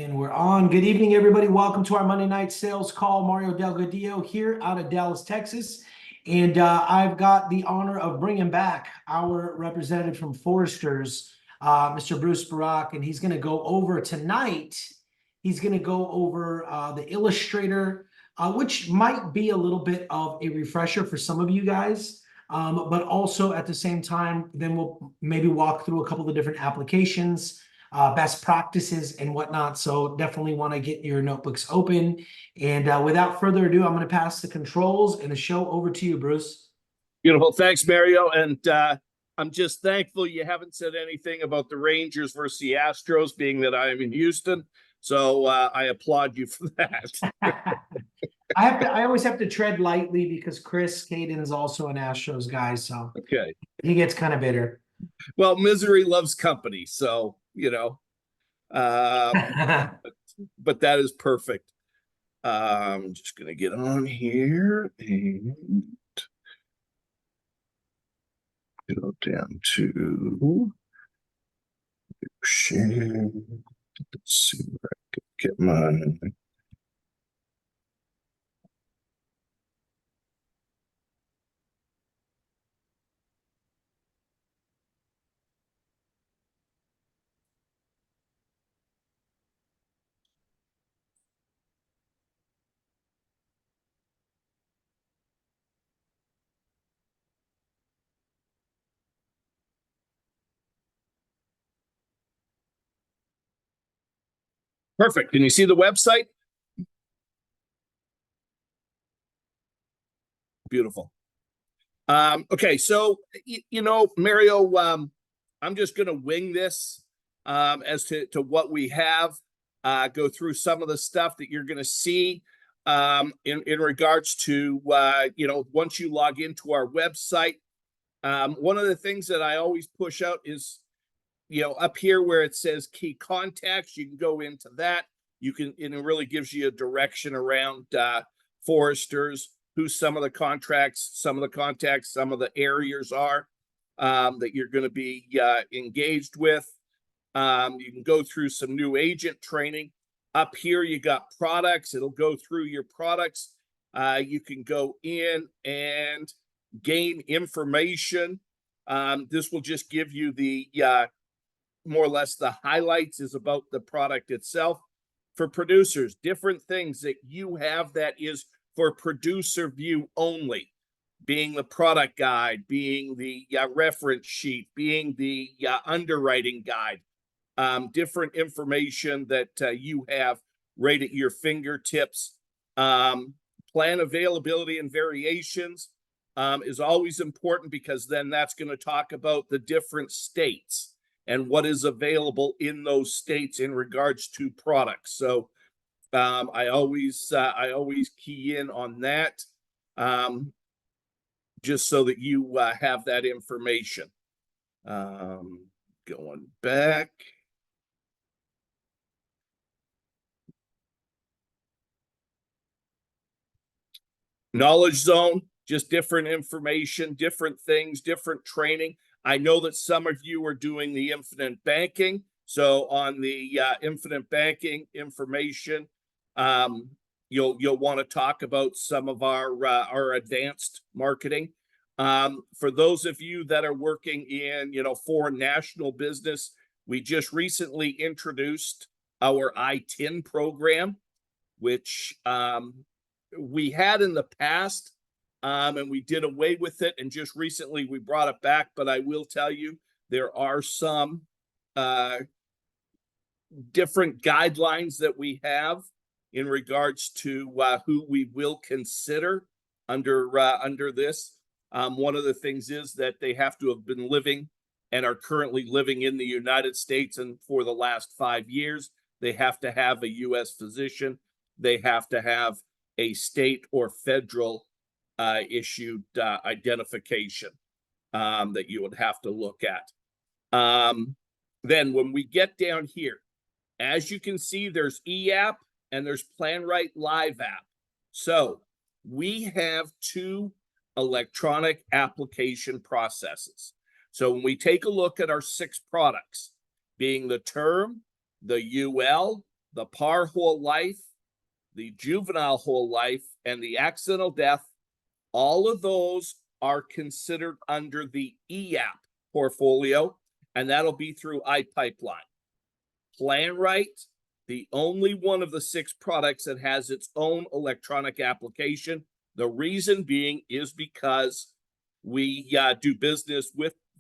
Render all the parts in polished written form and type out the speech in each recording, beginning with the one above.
And we're on. Good evening, everybody. Welcome to our Monday night sales call. Mario Delgadillo here out of Dallas, Texas. And I've got the honor of bringing back our representative from Foresters, Mr. Bruce Barak. And he's going to go over tonight. He's going to go over the Illustrator, which might be a little bit of a refresher for some of you guys. But also at the same time, then we'll maybe walk through a couple of different applications, best practices and whatnot. So definitely want to get your notebooks open. And without further ado, I'm going to pass the controls and the show over to you, Bruce. Beautiful. Thanks, Mario. And I'm just thankful you haven't said anything about the Rangers versus the Astros, being that I am in Houston. So I applaud you for that. I always have to tread lightly because Chris Caden is also an Astros guy. So Okay. he gets kind of bitter. Well, misery loves company. So, but that is perfect. I'm just going to get on here and go down to share. Let's see where I can get my. Perfect. Can you see the website? Beautiful. Okay, so Mario, I'm just going to wing this as to what we have. Go through some of the stuff that you're going to see in regards to once you log into our website. One of the things that I always push out is up here where it says key contacts. You can go into that. You can, and it really gives you a direction around Foresters, who some of the contracts, some of the contacts, some of the areas are that you're going to be engaged with. You can go through some new agent training. Up here, you got products. It'll go through your products. You can go in and gain information. This will just give you the more or less the highlights is about the product itself. For producers, different things that you have that is for producer view only, being the product guide, being the reference sheet, being the underwriting guide, different information that you have right at your fingertips. Plan availability and variations is always important because then that's going to talk about the different states and what is available in those states in regards to products. So I always key in on that, just so that you have that information. Going back. Knowledge zone, just different information, different things, different training. I know that some of you are doing the infinite banking. So on the infinite banking information, you'll want to talk about some of our advanced marketing. For those of you that are working in foreign national business, we just recently introduced our ITIN program, which we had in the past. And we did away with it, and just recently we brought it back. But I will tell you, there are some different guidelines that we have in regards to who we will consider under this. One of the things is that they have to have been living and are currently living in the United States, and for the last 5 years, they have to have a U.S. physician. They have to have a state or federal issued identification that you would have to look at. Then when we get down here, as you can see, there's eApp and there's PlanRight Live app. So we have 2 electronic application processes. So when we take a look at our 6 products, being the term, the UL, the par whole life, the juvenile whole life, and the accidental death, all of those are considered under the EAP portfolio, and that'll be through iPipeline. PlanRight, the only one of the 6 products that has its own electronic application. The reason being is because we do business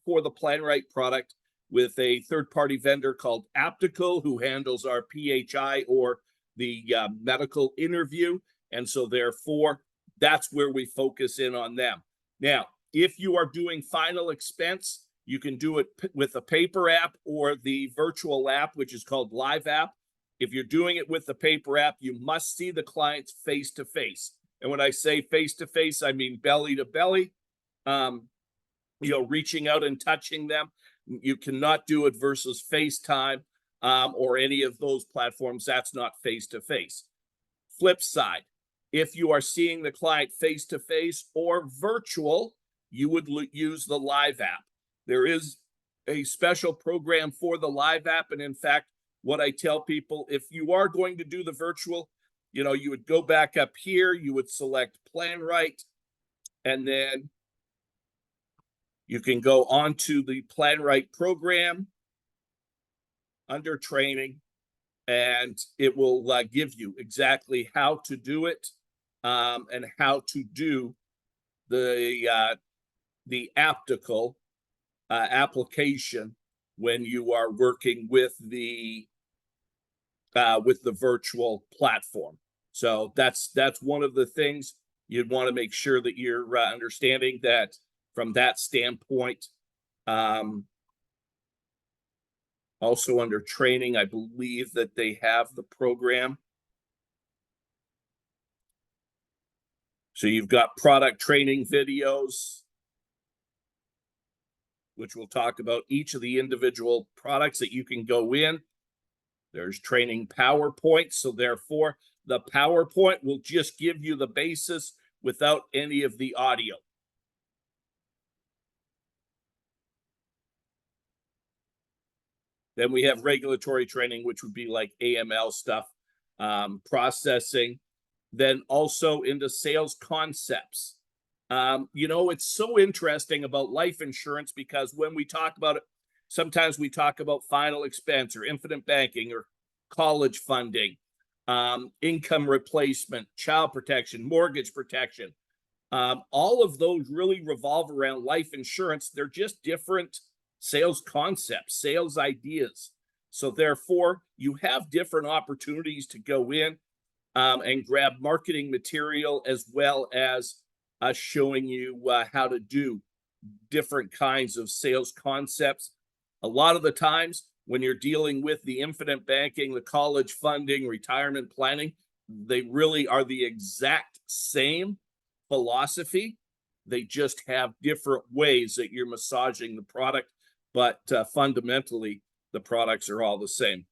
for the PlanRight product with a third-party vendor called Aptical, who handles our PHI or the medical interview. And so therefore, that's where we focus in on them. Now, if you are doing final expense, you can do it with a paper app or the virtual app, which is called Live App. If you're doing it with the paper app, you must see the clients face to face. And when I say face to face, I mean belly to belly, reaching out and touching them. You cannot do it versus FaceTime or any of those platforms. That's not face to face. Flip side, if you are seeing the client face to face or virtual, you would use the Live App. There is a special program for the Live App. And in fact, what I tell people, if you are going to do the virtual, you would go back up here, you would select PlanRight, and then you can go on to the PlanRight program under training, and it will give you exactly how to do it and how to do the Aptical application when you are working with the virtual platform. So that's one of the things you'd want to make sure that you're understanding that from that standpoint. Also under training, I believe that they have the program. So you've got product training videos, which will talk about each of the individual products that you can go in. There's training PowerPoint. So therefore, the PowerPoint will just give you the basis without any of the audio. Then we have regulatory training, which would be like AML stuff, processing. Then also into sales concepts. It's so interesting about life insurance because when we talk about it, sometimes we talk about final expense or infinite banking or college funding, income replacement, child protection, mortgage protection. All of those really revolve around life insurance. They're just different sales concepts, sales ideas. So therefore, you have different opportunities to go in and grab marketing material as well as showing you how to do different kinds of sales concepts. A lot of the times when you're dealing with the infinite banking, the college funding, retirement planning, they really are the exact same philosophy. They just have different ways that you're massaging the product, but fundamentally, the products are all the same.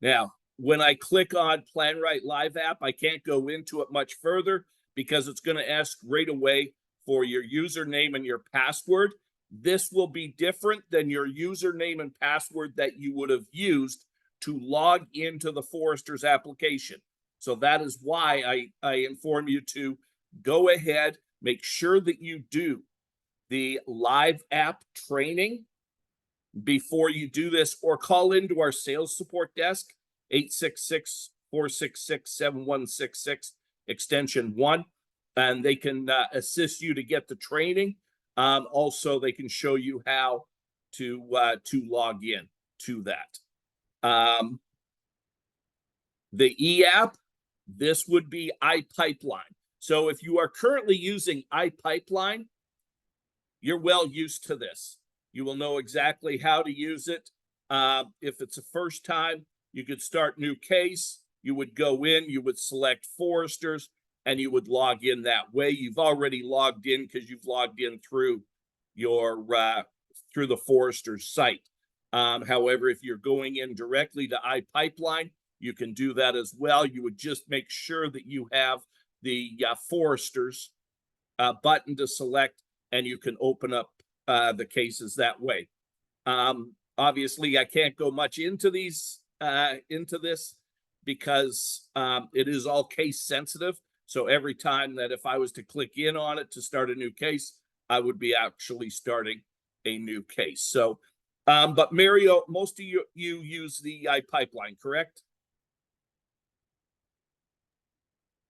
Now, when I click on PlanRight Live App, I can't go into it much further because it's going to ask right away for your username and your password. This will be different than your username and password that you would have used to log into the Foresters application. So that is why I inform you to go ahead, make sure that you do the Live App training before you do this, or call into our sales support desk, 866-466-7166, extension 1, and they can assist you to get the training. Also, they can show you how to log in to that. The EAP, this would be iPipeline. So if you are currently using iPipeline, you're well used to this. You will know exactly how to use it. If it's a first time, you could start new case. You would go in, you would select Foresters, and you would log in that way. You've already logged in because you've logged in through your through the Foresters site. However, if you're going in directly to iPipeline, you can do that as well. You would just make sure that you have the Foresters button to select, and you can open up the cases that way. Obviously, I can't go much into these into this because it is all case sensitive. So every time that if I was to click in on it to start a new case, I would be actually starting a new case. So, but Mario, most of you use the iPipeline, correct?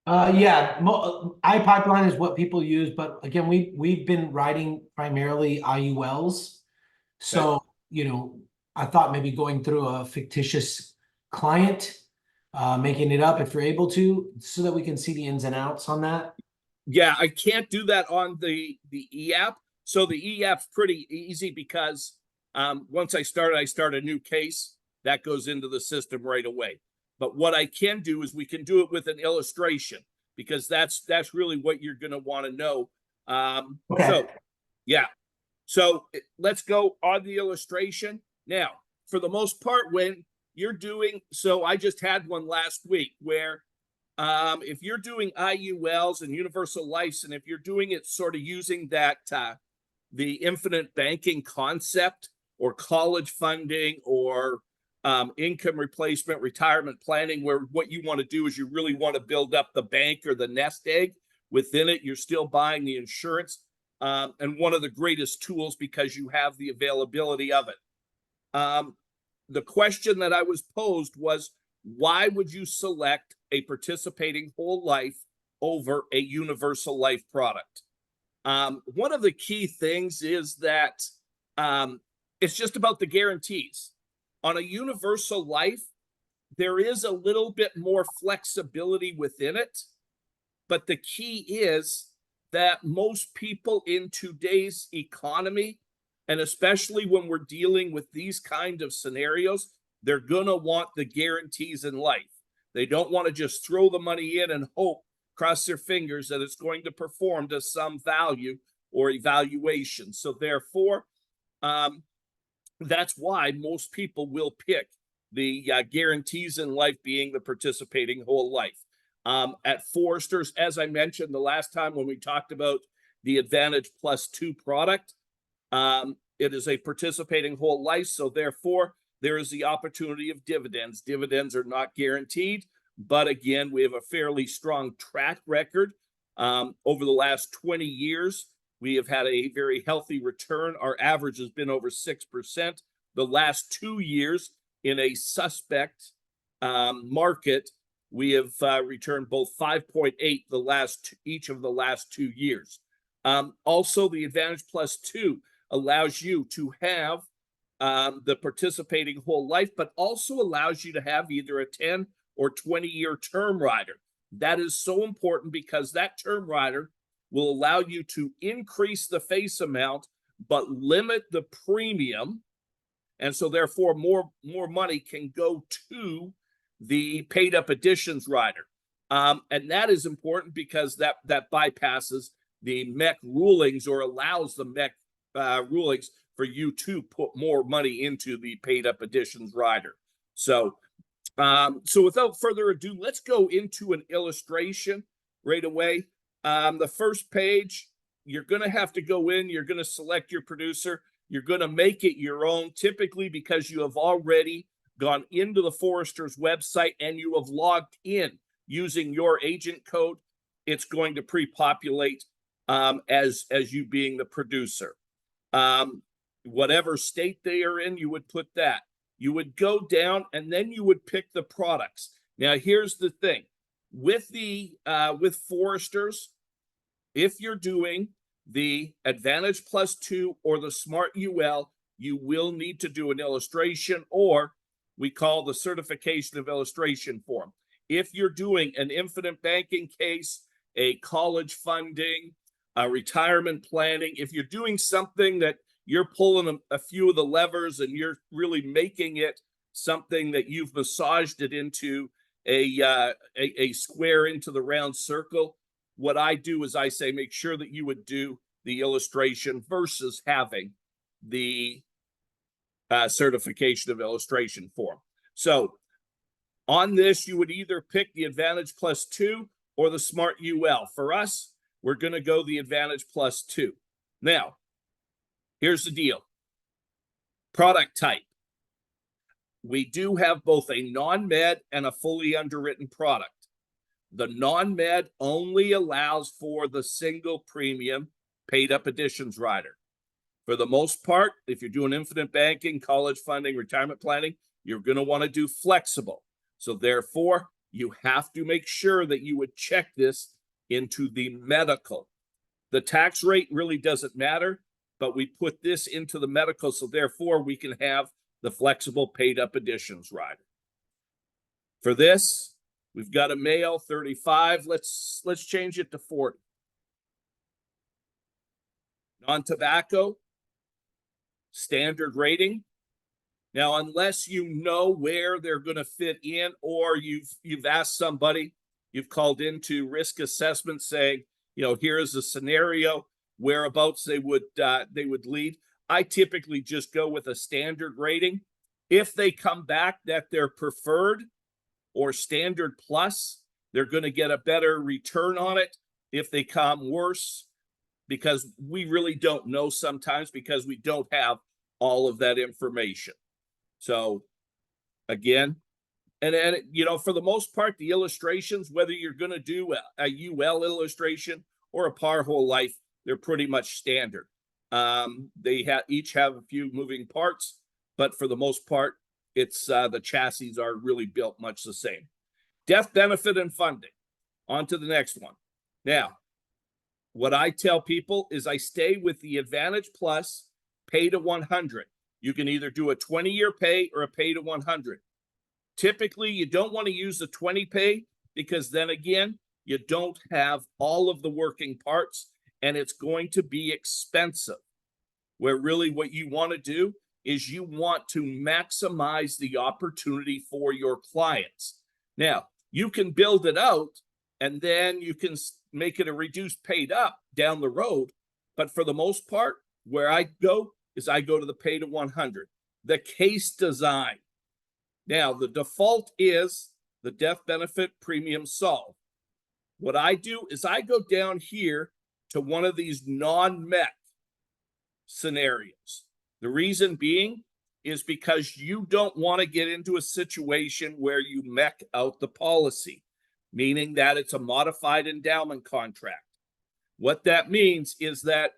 Yeah, iPipeline is what people use, but again, we've been writing primarily IULs. So, you know, I thought maybe going through a fictitious client, making it up if you're able to, so that we can see the ins and outs on that. Yeah, I can't do that on the e-app. So the e-app's pretty easy because once I start a new case that goes into the system right away. But what I can do is we can do it with an illustration because that's really what you're going to want to know. Okay. So yeah, so let's go on the illustration now. For the most part, when you're doing, so I just had one last week where if you're doing IULs and universal lives, and if you're doing it sort of using that the infinite banking concept or college funding or income replacement, retirement planning, where what you want to do is you really want to build up the bank or the nest egg within it. You're still buying the insurance, and one of the greatest tools because you have the availability of it. The question that I was posed was, why would you select a participating whole life over a universal life product? One of the key things is that it's just about the guarantees. On a universal life, there is a little bit more flexibility within it, but the key is that most people in today's economy, and especially when we're dealing with these kind of scenarios, they're going to want the guarantees in life. They don't want to just throw the money in and hope, cross their fingers, that it's going to perform to some value or evaluation. So therefore, that's why most people will pick the guarantees in life being the participating whole life. At Foresters, as I mentioned the last time when we talked about the Advantage Plus 2 product, it is a participating whole life. So therefore, there is the opportunity of dividends. Dividends are not guaranteed, but again, we have a fairly strong track record. Over the last 20 years, we have had a very healthy return. Our average has been over 6%. The last 2 years in a suspect market, we have returned both 5.8 each of the last 2 years. Also, the Advantage Plus 2 allows you to have the participating whole life, but also allows you to have either a 10 or 20-year term rider. That is so important because that term rider will allow you to increase the face amount, but limit the premium. And so therefore, more money can go to the paid up additions rider. And that is important because that bypasses the MEC rulings or allows the MEC rulings for you to put more money into the paid up additions rider. So, so without further ado, let's go into an illustration right away. The first page, you're going to have to go in, you're going to select your producer, you're going to make it your own, typically because you have already gone into the Foresters website and you have logged in using your agent code. It's going to pre-populate as you being the producer. Whatever state they are in, you would put that. You would go down and then you would pick the products. Now, here's the thing. With Foresters, if you're doing the Advantage Plus 2 or the Smart UL, you will need to do an illustration, or we call the certification of illustration form. If you're doing an infinite banking case, a college funding, a retirement planning, if you're doing something that you're pulling a few of the levers and you're really making it something that you've massaged it into a square into the round circle, what I do is I say make sure that you would do the illustration versus having the certification of illustration form. So on this, you would either pick the Advantage Plus 2 or the Smart UL. For us, we're going to go the Advantage Plus 2. Now, here's the deal. Product type. we do have both a non-med and a fully underwritten product. The non-med only allows for the single premium paid up additions rider. For the most part, if you're doing infinite banking, college funding, retirement planning, you're going to want to do flexible. So therefore, you have to make sure that you would check this into the medical. The tax rate really doesn't matter, but we put this into the medical, so therefore we can have the flexible paid up additions rider. For this, we've got a male 35. Let's change it to 40. Non-tobacco, standard rating. Now, unless you know where they're going to fit in, or you've asked somebody, you've called into risk assessment saying, you know, here is a scenario whereabouts they would lead. I typically just go with a standard rating. If they come back that they're preferred or standard plus, they're going to get a better return on it. If they come worse, because we really don't know sometimes, because we don't have all of that information. So again, and you know, for the most part, the illustrations, whether you're going to do a UL illustration or a par whole life, they're pretty much standard. They each have a few moving parts, but for the most part, it's the chassis are really built much the same. Death benefit and funding. On to the next one. Now, what I tell people is I stay with the Advantage Plus pay to 100. You can either do a 20-year pay or a pay to 100. Typically, you don't want to use the 20 pay because then again, you don't have all of the working parts and it's going to be expensive. Where really what you want to do is you want to maximize the opportunity for your clients. Now, you can build it out and then you can make it a reduced paid up down the road. But for the most part, where I go is I go to the pay to 100. The case design. Now, the default is the death benefit premium solve. What I do is I go down here to one of these non-MEC scenarios. The reason being is because you don't want to get into a situation where you MEC out the policy, meaning that it's a modified endowment contract. What that means is that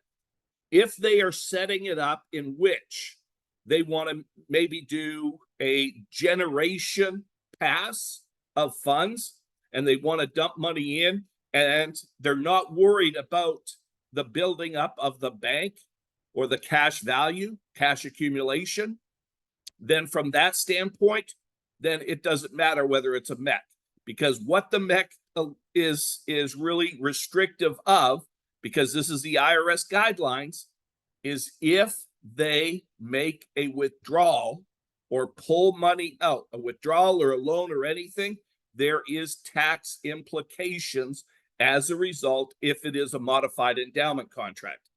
if they are setting it up in which they want to maybe do a generation pass of funds and they want to dump money in and they're not worried about the building up of the bank or the cash value, cash accumulation, then from that standpoint, then it doesn't matter whether it's a MEC, because what the MEC is really restrictive of, because this is the IRS guidelines, is if they make a withdrawal or pull money out, a withdrawal or a loan or anything, there is tax implications as a result if it is a modified endowment contract.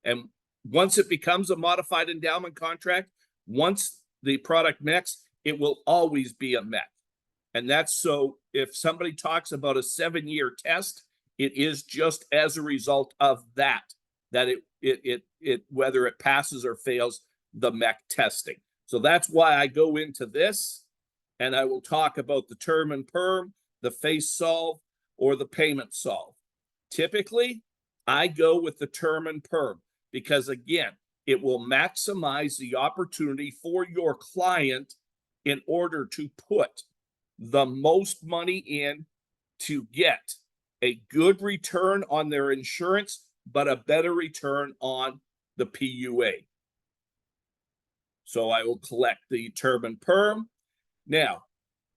And once it becomes a modified endowment contract, once the product MECs, it will always be a MEC. And that's so if somebody talks about a 7-year test, it is just as a result of that it whether it passes or fails the MEC testing. So that's why I go into this and I will talk about the term and perm, the face solve, or the payment solve. Typically, I go with the term and perm because again, it will maximize the opportunity for your client in order to put the most money in to get a good return on their insurance, but a better return on the PUA. So I will collect the term and perm. Now,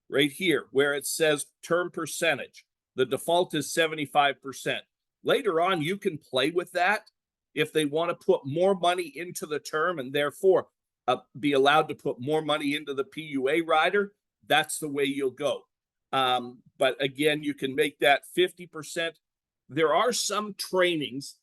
right here where it says term percentage, the default is 75%. Later on, you can play with that if they want to put more money into the term and therefore be allowed to put more money into the PUA rider. That's the way you'll go. But again, you can make that 50%. There are some trainings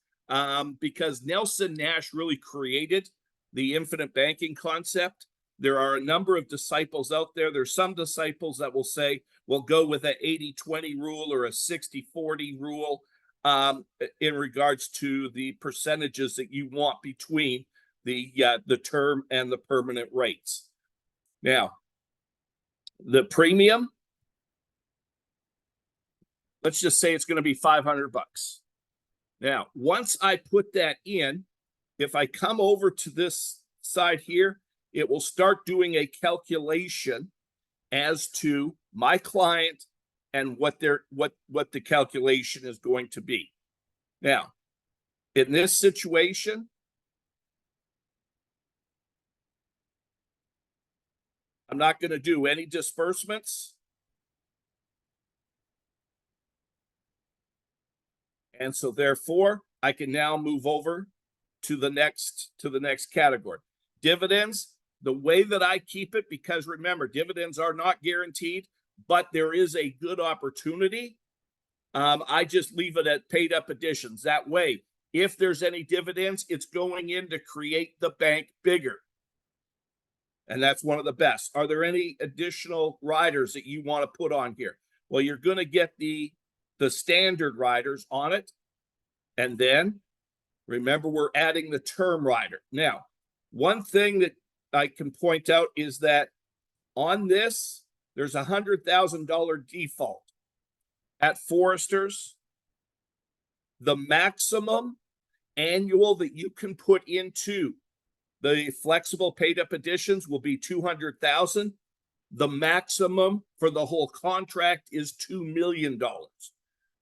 because Nelson Nash really created the infinite banking concept. There are a number of disciples out there. There's some disciples that will say, we'll go with an 80-20 rule or a 60-40 rule in regards to the percentages that you want between the term and the permanent rates. Now, The premium, let's just say it's going to be $500. Now, once I put that in, if I come over to this side here, it will start doing a calculation as to my client and what the calculation is going to be. Now, in this situation, I'm not going to do any disbursements. And so therefore, I can now move over to the next category. Dividends, the way that I keep it, because remember, dividends are not guaranteed, but there is a good opportunity. I just leave it at paid up additions. That way, if there's any dividends, it's going in to create the bank bigger. And that's one of the best. Are there any additional riders that you want to put on here? Well, you're going to get the standard riders on it. And then remember, we're adding the term rider. Now, one thing that I can point out is that on this, there's a $100,000 default. At Foresters, the maximum annual that you can put into the flexible paid up additions will be $200,000. The maximum for the whole contract is $2 million.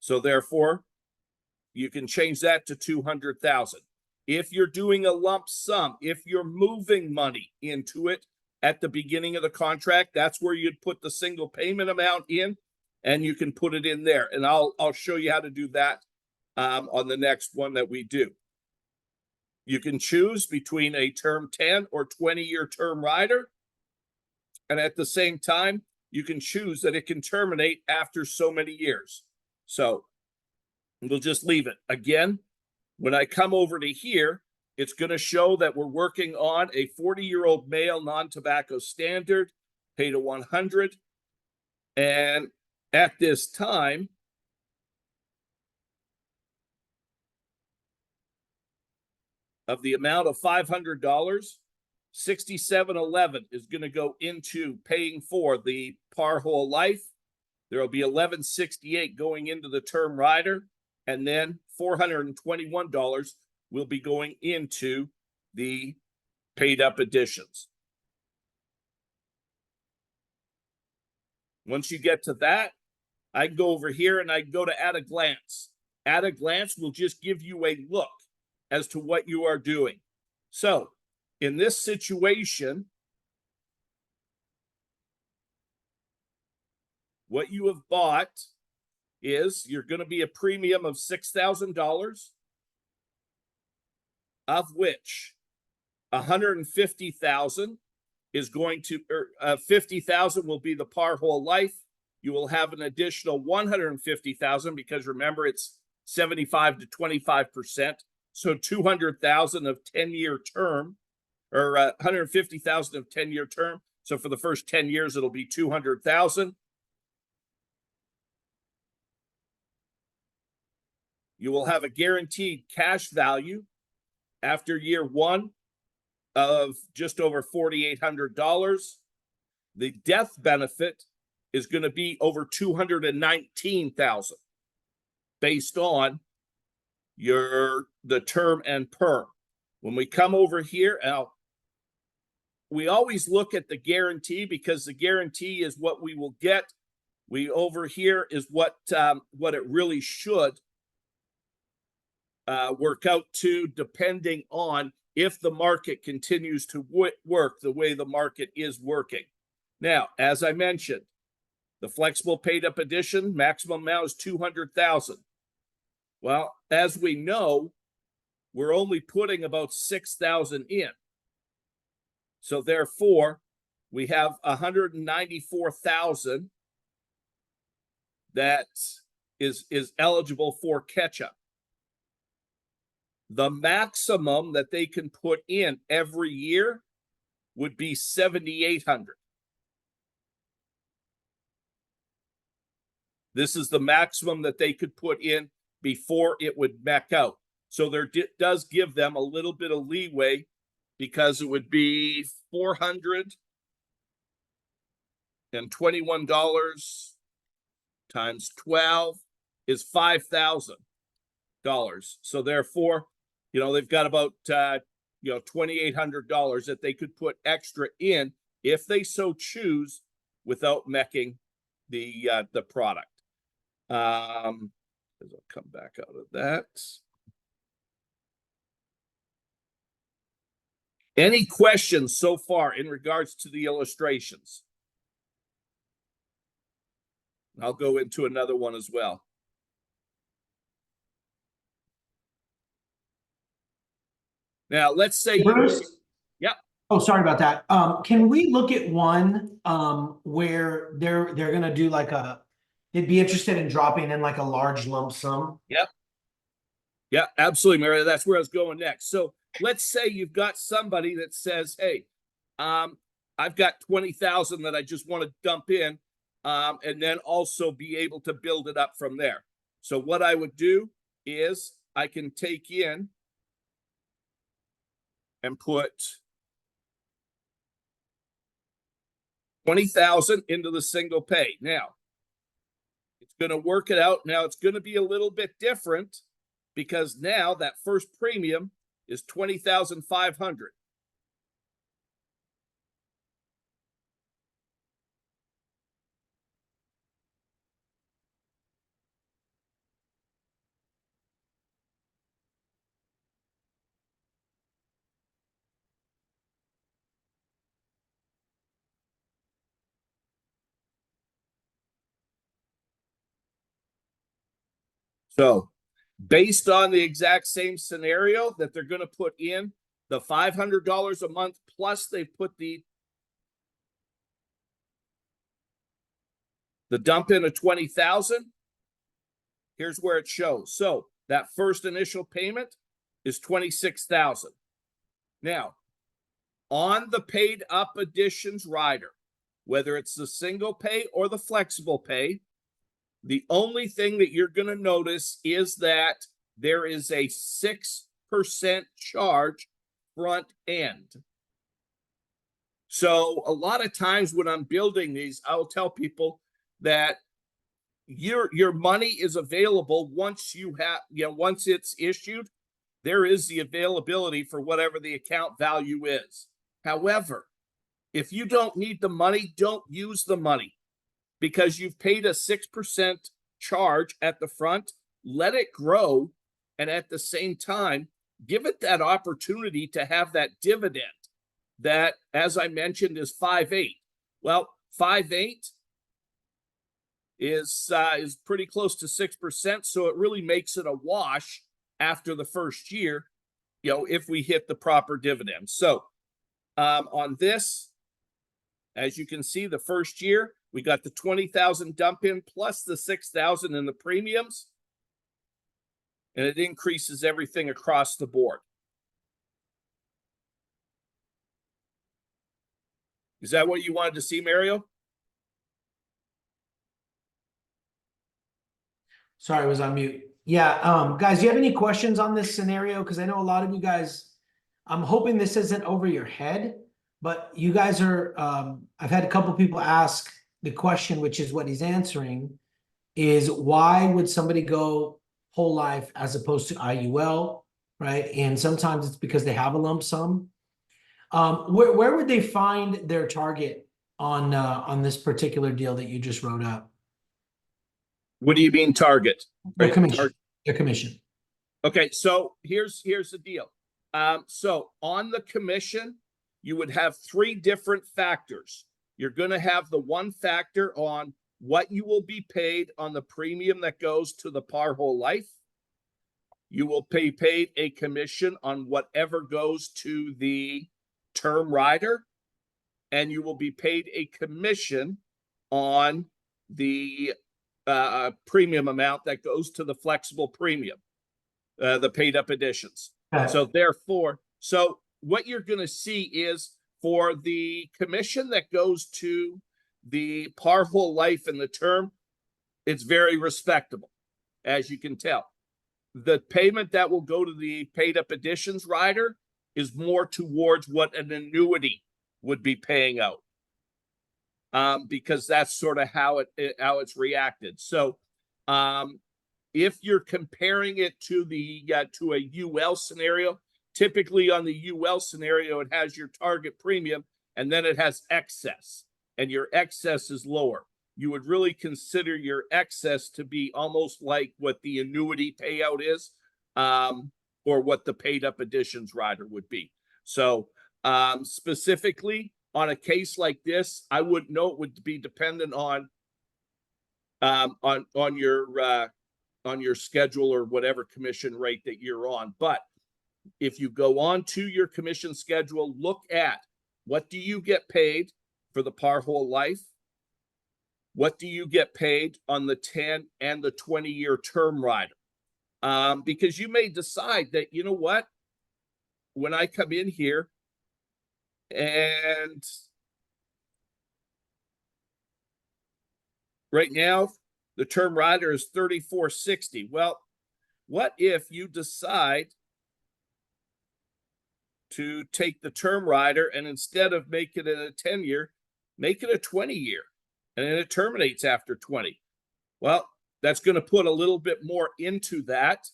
So therefore, you can change that to $200,000. If you're doing a lump sum, if you're moving money into it at the beginning of the contract, that's where you'd put the single payment amount in, and you can put it in there. And I'll show you how to do that on the next one that we do. You can choose between a term 10 or 20-year term rider. And at the same time, you can choose that it can terminate after so many years. So we'll just leave it. Again, when I come over to here, it's going to show that we're working on a 40-year-old male non-tobacco standard, paid a 100. And at this time, of the amount of $500, $67.11 is going to go into paying for the par whole life. There will be $11.68 going into the term rider, and then $421 will be going into the paid up additions. Once you get to that, I can go over here and I can go to at a glance. At a glance will just give you a look as to what you are doing. So in this situation, what you have bought is you're going to be a premium of $6,000, of which $150,000 is going to, $50,000 will be the par whole life. You will have an additional $150,000 because remember it's 75 to 25%. So 200,000 of 10-year term, or 150,000 of 10-year term. So for the first 10 years, it'll be 200,000. You will have a guaranteed cash value after year one of just over $4,800. The death benefit is going to be over $219,000 based on the term and perm. When we come over here, now we always look at the guarantee because the guarantee is what we will get. We over here is what it really should work out to, depending on if the market continues to work the way the market is working. Now, as I mentioned, the flexible paid up addition maximum amount is $200,000. Well, as we know, we're only putting about $6,000 in. So therefore, we have $194,000 that is eligible for catch-up. The maximum that they can put in every year would be $7,800. This is the maximum that they could put in before it would back out. So there does give them a little bit of leeway because it would be $400 and $21 times 12 is $5,000. So therefore, you know, they've got about $2,800 that they could put extra in if they so choose without mecking the product. I'll come back out of that. Any questions so far in regards to the illustrations? I'll go into another one as well. Now, let's say Bruce? Yeah. Oh, sorry about that. Can we look at one where they're gonna do like they'd be interested in dropping in like a large lump sum? Yep. Yeah, absolutely, Mary. That's where I was going next. So let's say you've got somebody that says, hey, I've got 20,000 that I just want to dump in, and then also be able to build it up from there. So what I would do is I can take in and put 20,000 into the single pay. Now, it's going to work it out. Now it's going to be a little bit different because now that first premium is 20,500. So based on the exact same scenario that they're going to put in the $500 a month, plus they put the dump in of 20,000, here's where it shows. So that first initial payment is 26,000. Now, on the paid up additions rider, whether it's the single pay or the flexible pay, the only thing that you're going to notice is that there is a 6% charge front end. So a lot of times when I'm building these, I'll tell people that your money is available once you have, once it's issued, there is the availability for whatever the account value is. However, if you don't need the money, don't use the money because you've paid a 6% charge at the front. Let it grow. And at the same time, give it that opportunity to have that dividend that, as I mentioned, is 5.8. Well, 5.8 is pretty close to 6%. So it really makes it a wash after the first year, if we hit the proper dividend. So on this, as you can see, the first year, we got the 20,000 dump in plus the 6,000 in the premiums. And it increases everything across the board. Is that what you wanted to see, Mario? Sorry, I was on mute. Yeah, guys, do you have any questions on this scenario? Because I know a lot of you guys, I'm hoping this isn't over your head, but you guys are, I've had a couple people ask the question, which is what he's answering, is why would somebody go whole life as opposed to IUL, right? And sometimes it's because they have a lump sum. Where would they find their target on this particular deal that you just wrote up? What do you mean target? Their commission. Their commission. Okay, so here's the deal. So on the commission, you would have 3 different factors. You're going to have the one factor on what you will be paid on the premium that goes to the par whole life. You will be paid a commission on whatever goes to the term rider, and you will be paid a commission on the premium amount that goes to the flexible premium, the paid up additions. Okay. So therefore, what you're going to see is for the commission that goes to the par whole life and the term, it's very respectable, as you can tell. The payment that will go to the paid up additions rider is more towards what an annuity would be paying out. because that's sort of how it's reacted. So if you're comparing it to to a UL scenario, typically on the UL scenario, it has your target premium and then it has excess, and your excess is lower. You would really consider your excess to be almost like what the annuity payout is, or what the paid up additions rider would be. So specifically on a case like this, I wouldn't know. It would be dependent on your schedule or whatever commission rate that you're on. But if you go on to your commission schedule, look at what do you get paid for the par whole life? What do you get paid on the 10 and the 20-year term rider? Because you may decide that, you know what, when I come in here and right now the term rider is $34.60. Well, what if you decide to take the term rider and instead of making it a 10-year, make it a 20-year, and then it terminates after 20? Well, that's going to put a little bit more into that.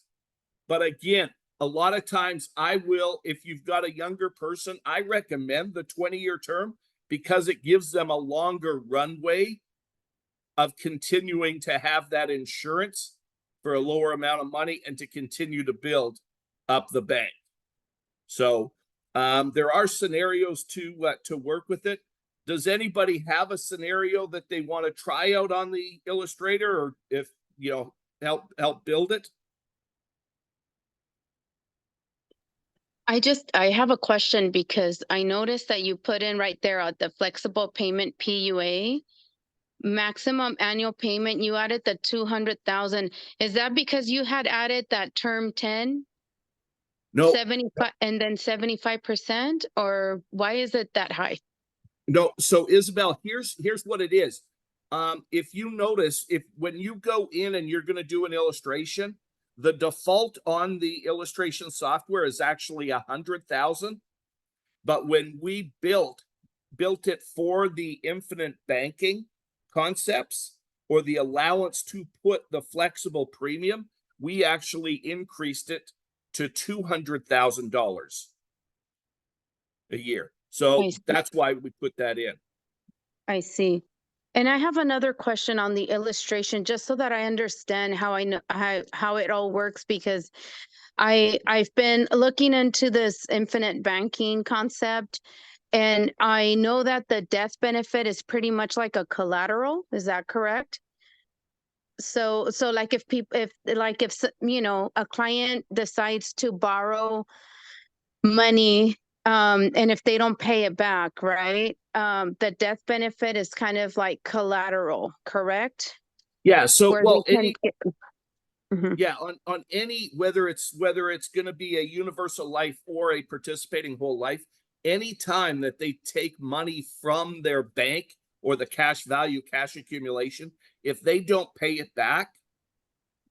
But again, a lot of times I will, if you've got a younger person, I recommend the 20-year term because it gives them a longer runway of continuing to have that insurance for a lower amount of money and to continue to build up the bank. So there are scenarios to work with it. Does anybody have a scenario that they want to try out on the Illustrator, or if help build it? I have a question because I noticed that you put in right there the flexible payment PUA maximum annual payment. You added the 200,000. Is that because you had added that term 10? No. 75 and then 75%, or why is it that high? No. So Isabel, here's what it is. If you notice, when you go in and you're going to do an illustration, the default on the illustration software is actually 100,000. But when we built it for the infinite banking concepts or the allowance to put the flexible premium, we actually increased it to $200,000 a year. So that's why we put that in. I see. And I have another question on the illustration, just so that I understand how I know how it all works, because I've been looking into this infinite banking concept, and I know that the death benefit is pretty much like a collateral. Is that correct? So like if a client decides to borrow money, and if they don't pay it back, right? The death benefit is kind of like collateral, correct? Yeah. So Mhm. yeah, on any, whether it's going to be a universal life or a participating whole life, anytime that they take money from their bank or the cash value, cash accumulation, if they don't pay it back,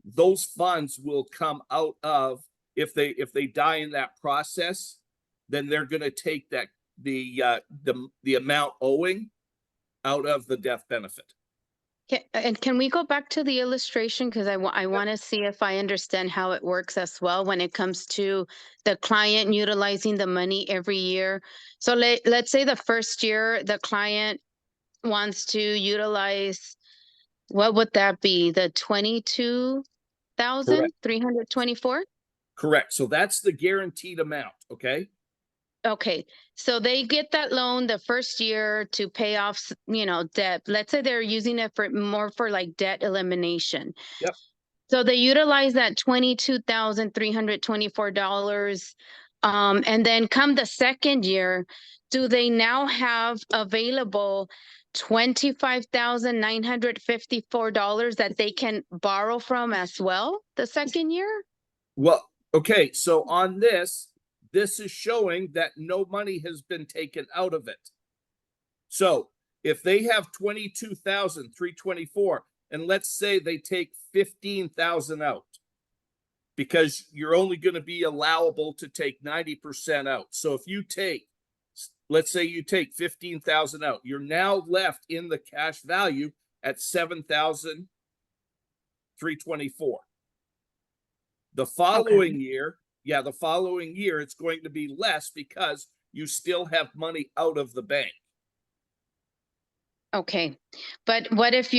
those funds will come out of, if they die in that process, then they're going to take that the amount owing out of the death benefit. And can we go back to the illustration, because I want to see if I understand how it works as well when it comes to the client utilizing the money every year. So let's say the first year the client wants to utilize, what would that be? The 22,324? Correct. So that's the guaranteed amount. Okay. Okay, so they get that loan the first year to pay off, debt. Let's say they're using it for like debt elimination. Yep. So they utilize that $22,324. And then come the second year, do they now have available $25,954 that they can borrow from as well the second year? Well, okay. So on this is showing that no money has been taken out of it. So if they have 22,324, and let's say they take 15,000 out, because you're only going to be allowable to take 90% out. So if you take, let's say you take 15,000 out, you're now left in the cash value at 7,324. The following year, the following year, it's going to be less because you still have money out of the bank. Okay. But what if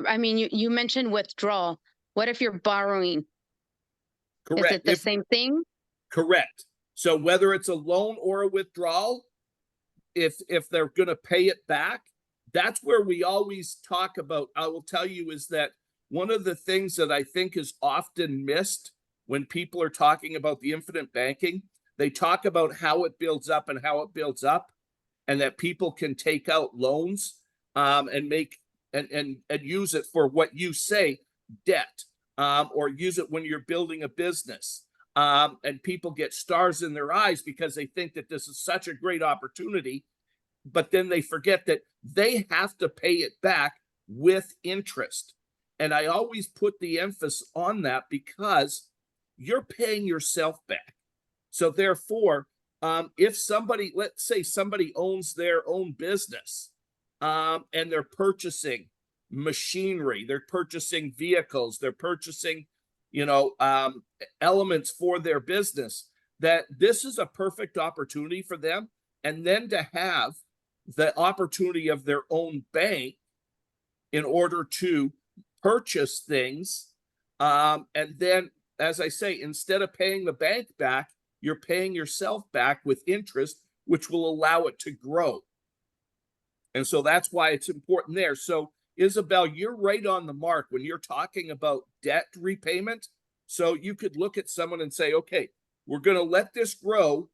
I mean, you mentioned withdrawal. What if you're borrowing? Correct. Is it the same thing? Correct. So whether it's a loan or a withdrawal, if they're going to pay it back, that's where we always talk about, I will tell you, is that one of the things that I think is often missed when people are talking about the infinite banking, they talk about how it builds up and how it builds up, and that people can take out loans and make and use it for what you say, debt, or use it when you're building a business. And people get stars in their eyes because they think that this is such a great opportunity, but then they forget that they have to pay it back with interest. And I always put the emphasis on that because you're paying yourself back. So therefore, if somebody, let's say somebody owns their own business, and they're purchasing machinery, they're purchasing vehicles, they're purchasing, elements for their business, that this is a perfect opportunity for them. And then to have the opportunity of their own bank in order to purchase things. And then, as I say, instead of paying the bank back, you're paying yourself back with interest, which will allow it to grow. And so that's why it's important there. So Isabel, you're right on the mark when you're talking about debt repayment. So you could look at someone and say, okay, we're going to let this grow.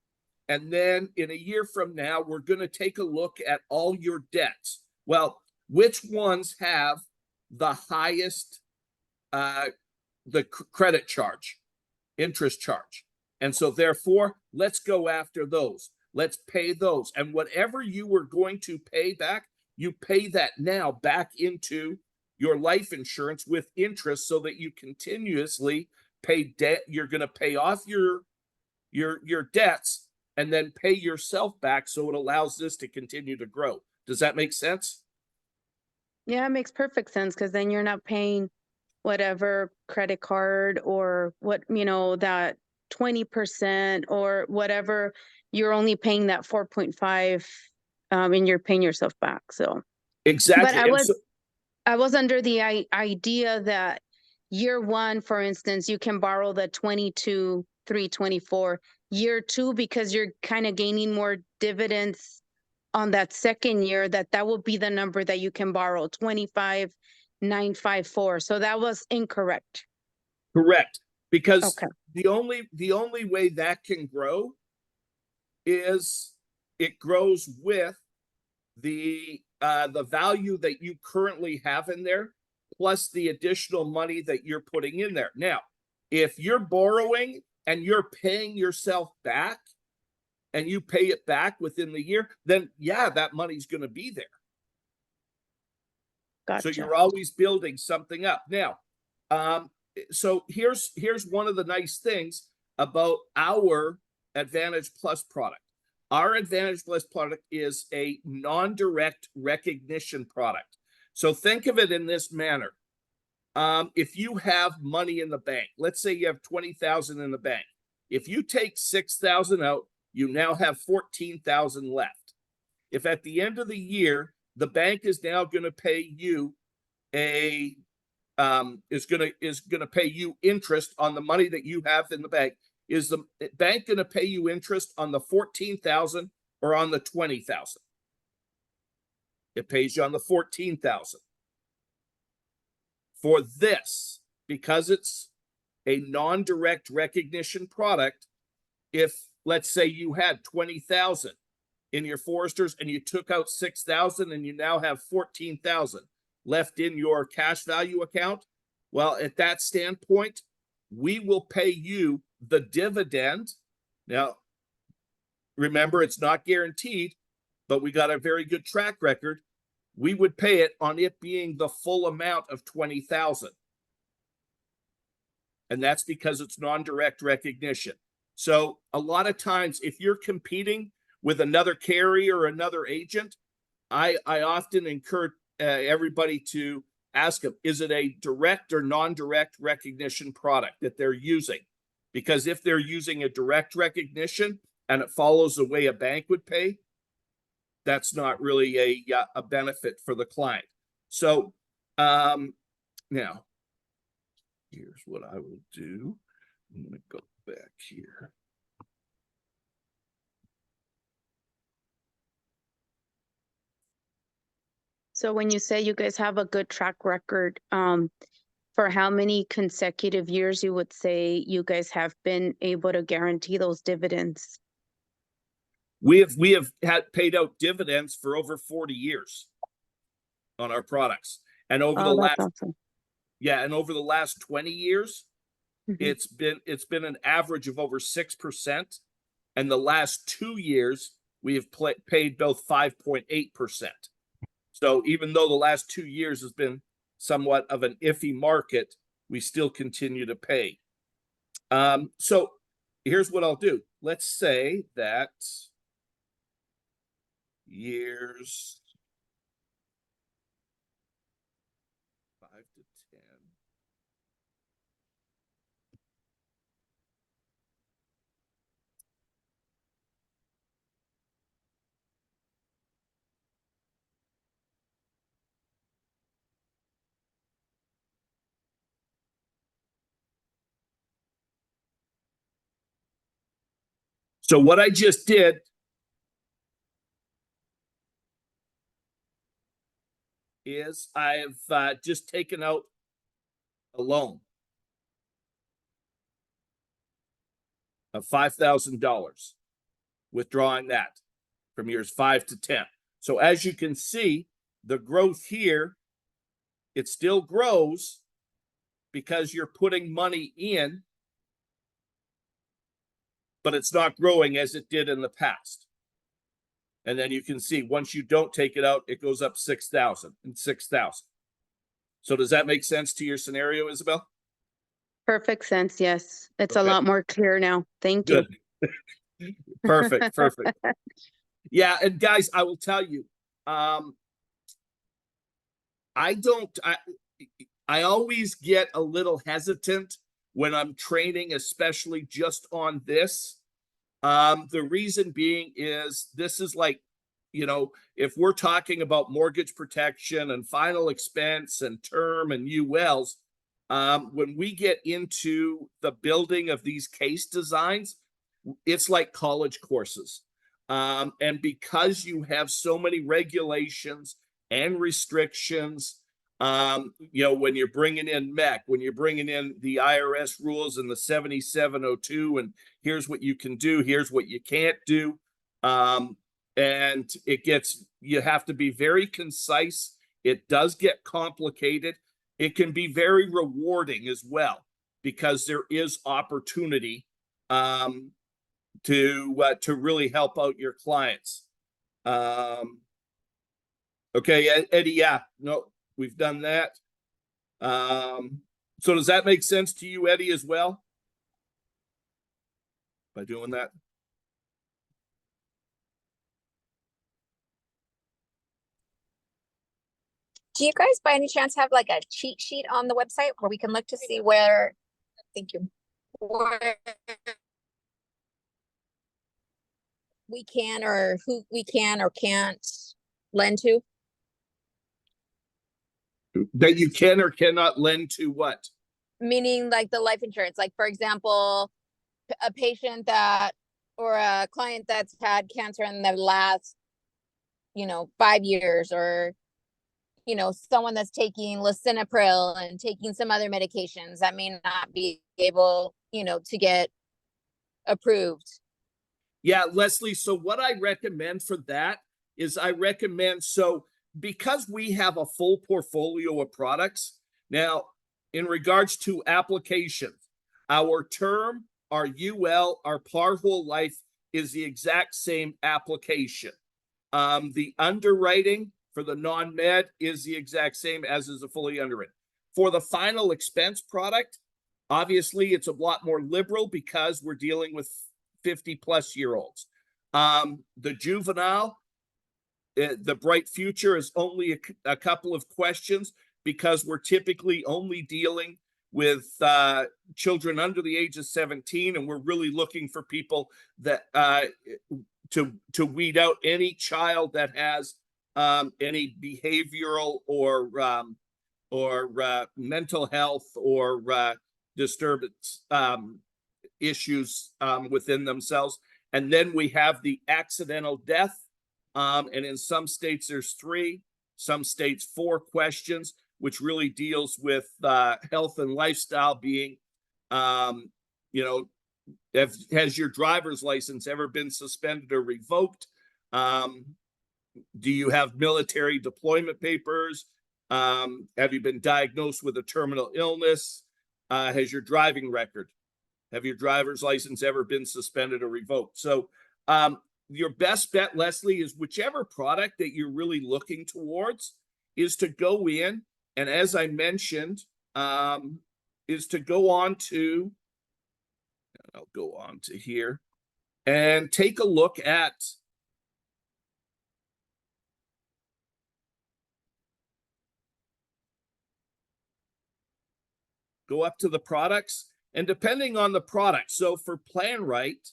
And then in a year from now, we're going to take a look at all your debts. Well, which ones have the highest the credit charge, interest charge? And so therefore, let's go after those. Let's pay those. And whatever you were going to pay back, you pay that now back into your life insurance with interest so that you continuously pay debt. You're going to pay off your debts and then pay yourself back, so it allows this to continue to grow. Does that make sense? Yeah, it makes perfect sense, because then you're not paying whatever credit card or what, that 20% or whatever. You're only paying that 4.5, and you're paying yourself back. So Exactly. But I was under the idea that year one, for instance, you can borrow the 22,324. Year two, because you're kind of gaining more dividends on that second year, that will be the number that you can borrow, 25,954. So that was incorrect. Correct. Because Okay. the only way that can grow is it grows with the value that you currently have in there, plus the additional money that you're putting in there. Now, if you're borrowing and you're paying yourself back and you pay it back within the year, then that money's going to be there. Gotcha. So you're always building something up. Now, so here's one of the nice things about our Advantage Plus product. Our Advantage Plus product is a non-direct recognition product. So think of it in this manner. If you have money in the bank, let's say you have 20,000 in the bank. If you take 6,000 out, you now have 14,000 left. If at the end of the year, the bank is now going to pay you is going to pay you interest on the money that you have in the bank. Is the bank going to pay you interest on the 14,000 or on the 20,000? It pays you on the 14,000. For this, because it's a non-direct recognition product, if let's say you had 20,000 in your Foresters and you took out 6,000 and you now have 14,000 left in your cash value account, well, at that standpoint, we will pay you the dividend. Now, remember, it's not guaranteed, but we got a very good track record. We would pay it on it being the full amount of 20,000. And that's because it's non-direct recognition. So a lot of times, if you're competing with another carrier or another agent, I often encourage everybody to ask them, is it a direct or non-direct recognition product that they're using? Because if they're using a direct recognition and it follows the way a bank would pay, that's not really a benefit for the client. So now, here's what I will do. I'm going to go back here. So when you say you guys have a good track record, for how many consecutive years you would say you guys have been able to guarantee those dividends? We have had paid out dividends for over 40 years on our products. And over the last Awesome. and over the last 20 years, Mhm. it's been an average of over 6%. And the last 2 years, we have paid both 5.8%. So even though the last 2 years has been somewhat of an iffy market, we still continue to pay. So here's what I'll do. Let's say that years 5 to 10. So what I just did is I've just taken out a loan of $5,000, withdrawing that from years 5 to 10. So as you can see, the growth here, it still grows because you're putting money in, but it's not growing as it did in the past. And then you can see once you don't take it out, it goes up 6,000 and 6,000. So does that make sense to your scenario, Isabel? Perfect sense. Yes. It's Okay. a lot more clear now. Thank you. Good. Perfect. Yeah. And guys, I will tell you, I always get a little hesitant when I'm training, especially just on this. The reason being is this is like, if we're talking about mortgage protection and final expense and term and ULs, when we get into the building of these case designs, it's like college courses. And because you have so many regulations and restrictions, when you're bringing in MEC, when you're bringing in the IRS rules and the 7702, and here's what you can do, here's what you can't do. And you have to be very concise. It does get complicated. It can be very rewarding as well, because there is opportunity to really help out your clients. Okay, Eddie, yeah, no, we've done that. So does that make sense to you, Eddie, as well? By doing that? Do you guys by any chance have like a cheat sheet on the website where we can look to see where, thank you, where we can or who we can or can't lend to? That you can or cannot lend to what? Meaning like the life insurance, like for example, a patient that or a client that's had cancer in the last, 5 years, or someone that's taking lisinopril and taking some other medications that may not be able, to get approved. Yeah, Leslie. So what I recommend for that is because we have a full portfolio of products now, in regards to applications, our term, our UL, our par whole life is the exact same application. The underwriting for the non-med is the exact same as is a fully underwritten. For the final expense product, obviously it's a lot more liberal because we're dealing with 50-plus-year-olds. The juvenile, the bright future is only a couple of questions because we're typically only dealing with children under the age of 17, and we're really looking for people that to weed out any child that has any behavioral or mental health or disturbance issues within themselves. And then we have the accidental death. And in some states, there's 3, some states 4 questions, which really deals with health and lifestyle being, has your driver's license ever been suspended or revoked? Do you have military deployment papers? Have you been diagnosed with a terminal illness? Has your driving record? Have your driver's license ever been suspended or revoked? So your best bet, Leslie, is whichever product that you're really looking towards is to go in. And as I mentioned, is to go on to, I'll go on to here and take a look at go up to the products, and depending on the product. So for PlanRight,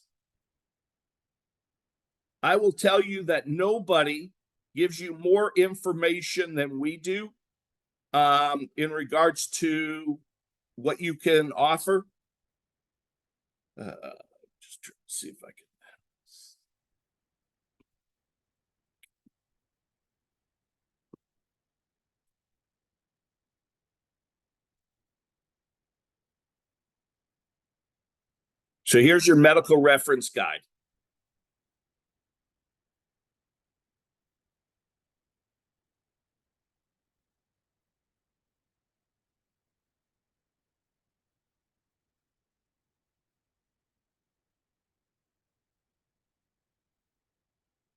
I will tell you that nobody gives you more information than we do in regards to what you can offer. Just try to see if I can. So here's your medical reference guide.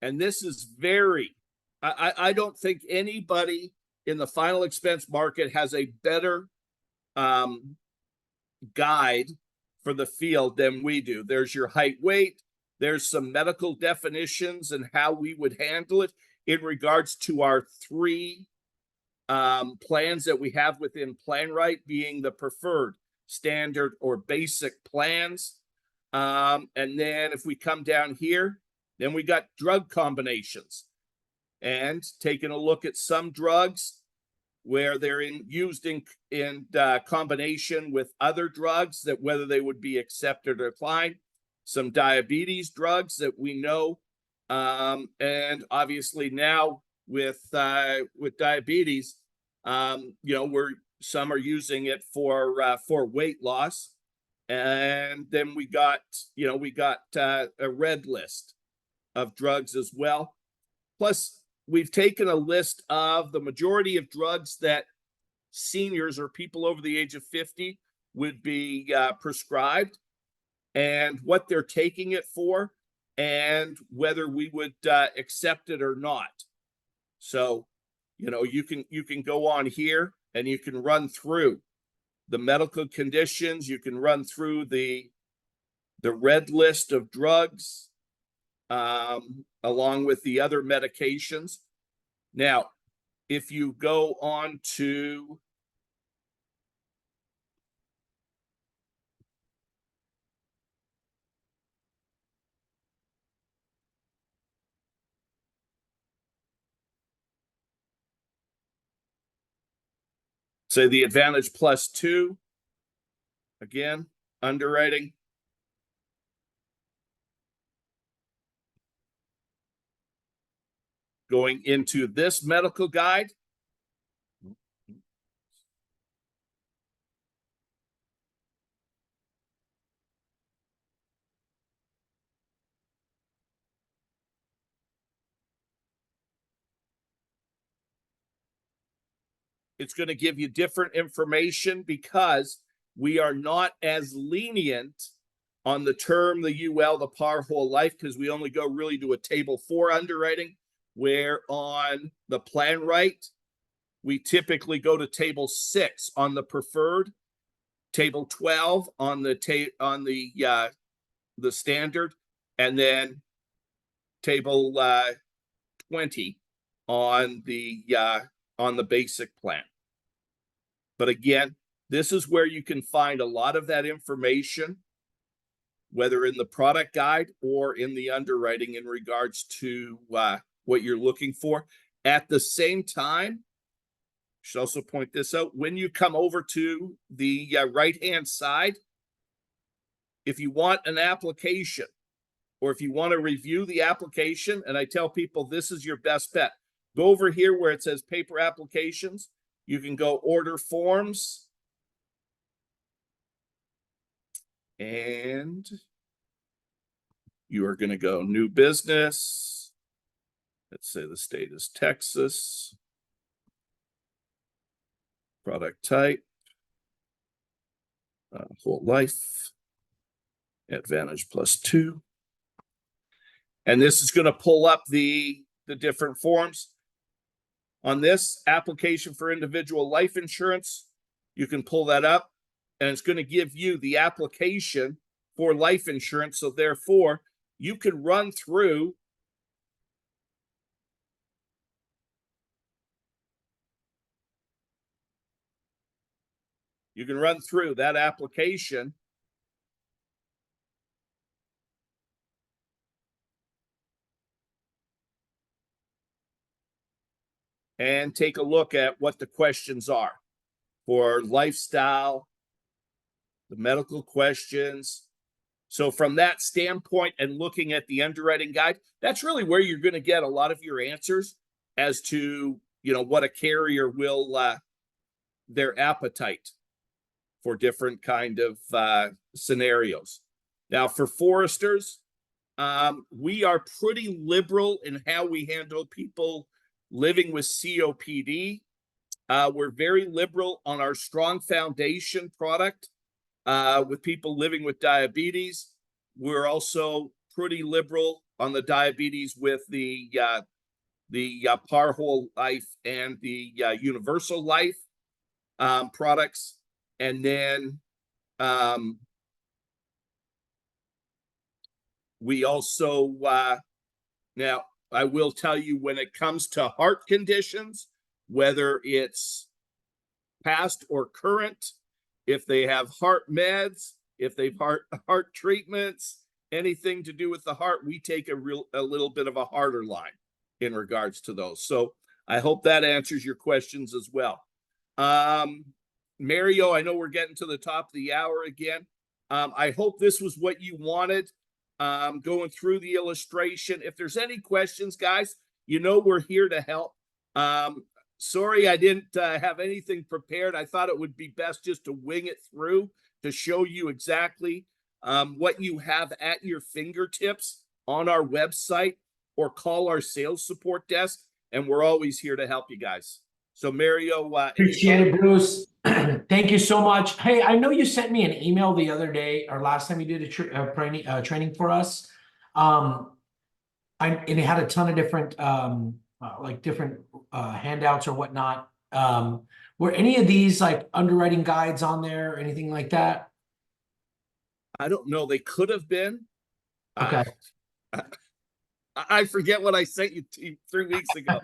And this is very, I don't think anybody in the final expense market has a better guide for the field than we do. There's your height, weight. There's some medical definitions and how we would handle it in regards to our 3 plans that we have within PlanRight, being the preferred, standard, or basic plans. And then if we come down here, then we got drug combinations, and taking a look at some drugs where they're used in combination with other drugs, that whether they would be accepted or declined. Some diabetes drugs that we know, and obviously now with diabetes, some are using it for weight loss, and then we got a red list of drugs as well. Plus, we've taken a list of the majority of drugs that seniors or people over the age of 50 would be prescribed, and what they're taking it for, and whether we would accept it or not. So, you can go on here and you can run through the medical conditions. You can run through the red list of drugs, along with the other medications. Now, if you go on to say the Advantage Plus 2, again, underwriting. Going into this medical guide. It's going to give you different information because we are not as lenient on the term, the UL, the par, whole life, because we only go really to a table 4 underwriting, where on the PlanRight, we typically go to table 6 on the preferred, table 12 on the standard, and then table 20 on the basic plan. But again, this is where you can find a lot of that information, whether in the product guide or in the underwriting in regards to what you're looking for. At the same time, I should also point this out, when you come over to the right-hand side, if you want an application or if you want to review the application, and I tell people this is your best bet, go over here where it says paper applications. You can go order forms. And you are going to go new business. Let's say the state is Texas. Product type. Whole life. Advantage +2. And this is going to pull up the different forms. On this application for individual life insurance, you can pull that up and it's going to give you the application for life insurance. So therefore, you can run through that application and take a look at what the questions are for lifestyle, the medical questions. So from that standpoint and looking at the underwriting guide, that's really where you're going to get a lot of your answers as to, what a carrier will, their appetite for different kind of scenarios. Now for Foresters, we are pretty liberal in how we handle people living with COPD. We're very liberal on our Strong Foundation product with people living with diabetes. We're also pretty liberal on the diabetes with the Par Whole Life and the Universal Life products. And then we also, now I will tell you, when it comes to heart conditions, whether it's past or current, if they have heart meds, if they've heart treatments, anything to do with the heart, we take a little bit of a harder line in regards to those. So I hope that answers your questions as well. Mario, I know we're getting to the top of the hour again. I hope this was what you wanted, going through the illustration. If there's any questions, guys, we're here to help. Sorry, I didn't have anything prepared. I thought it would be best just to wing it through to show you exactly what you have at your fingertips on our website, or call our sales support desk, and we're always here to help you guys. So Mario, appreciate it, Bruce. Thank you so much. Hey, I know you sent me an email the other day, or last time you did a training for us. And it had a ton of different handouts or whatnot. Were any of these like underwriting guides on there or anything like that? I don't know. They could have been. Okay. I forget what I sent you 3 weeks ago.